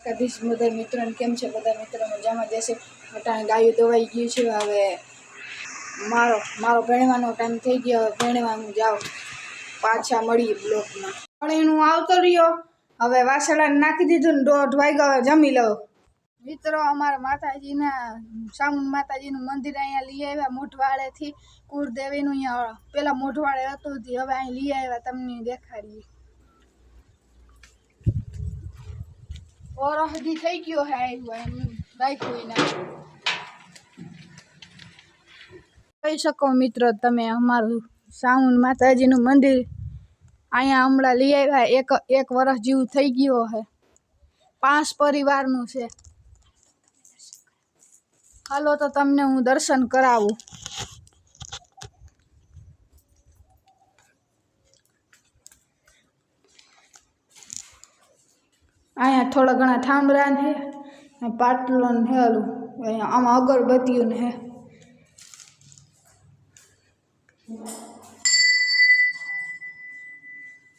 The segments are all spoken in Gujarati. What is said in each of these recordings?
કદીશ બધા મિત્રોને કેમ છે? બધા મિત્રો મજામાં જશે. અટાણે ગાયું દવાઈ ગયું છે. હવે મારો ભણવાનો ટાઈમ થઈ ગયો. હવે ભણવાનું જાઓ, પાછા મળીએ બ્લોગમાં. ભણીનું આવતો રહ્યો. હવે વાસણાને નાખી દીધું ને 1:30 વાગ્યા. હવે જમી લઉં. મિત્રો અમારા માતાજીના સામુન માતાજીનું મંદિર અહીંયા લઈ આવ્યા મોઢવાડેથી. કુળદેવીનું અહીંયા પેલા મોઢવાડે હતું, હવે અહીં લઈ આવ્યા. તમને દેખાડીએ. ઓરહદી થઈ ગયો હે રાખ્યું ના કહી શકો મિત્રો તમે. અમારું સામુન માતાજીનું મંદિર અહીંયા હમણાં લઈ આવ્યા. એક વર્ષ જેવું થઈ ગયો હે. 5 પરિવારનું છે. હાલો તો તમને હું દર્શન કરાવું. અહીંયા થોડા ઘણા થાંભલા ને પાટલો ને હેલું. આમાં અગરબત્તીઓ ને હે.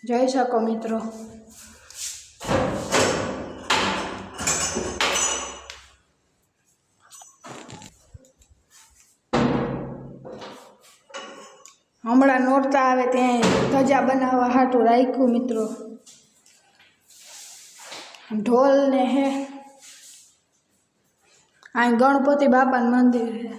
જોઈ શકો મિત્રો. હમણાં નોરતા આવે ત્યાં ધજા બનાવવા હાટું રાખ્યું મિત્રો. ઢોલ ને હે. અહીં ગણપતિ બાપાનું મંદિર હે.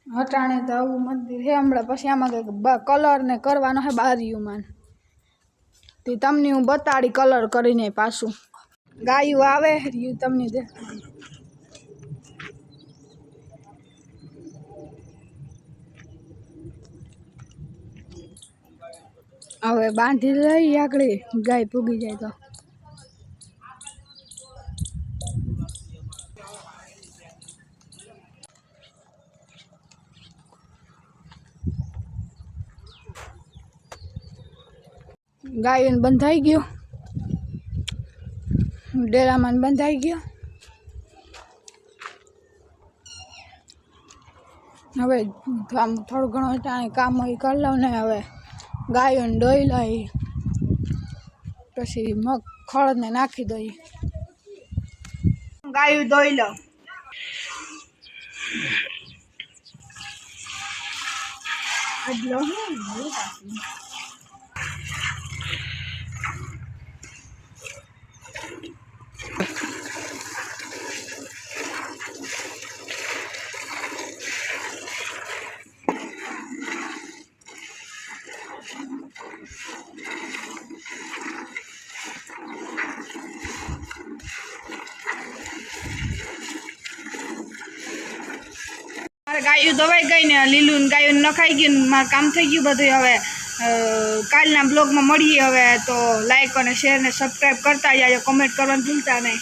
હટાણે તો આવું મંદિર હે. હમણાં પછી આમાં કંઈક કલર ને કરવાનો હે બારીઓમાં. તે તમને હું બતાડી કલર કરીને પાછું. ગાયું આવે રહ્યું તમને દેખાડી. હવે બાંધી લઈ આગળ ગાય પૂગી જાય તો. ગાયોને બંધાઈ ગયો. ડેરામાં બંધાઈ ગયો. હવે આમ થોડું ઘણું ટાણે કામ કરી લઉં ને હવે ગાયોને દોઈ લઈ. પછી મગ ખળને નાખી દઈએ. ગાયું દોઈ લઉં. ગાયું દવાઈ ગઈ ને લીલું ગાયું નખાઈ ગયું. મારું કામ થઈ ગયું બધું. હવે કાલના બ્લોગમાં મળીએ. હવે તો લાઈક અને શેર ને સબસ્ક્રાઈબ કરતા જાજો. કોમેન્ટ કરવાનું ભૂલતા નહીં.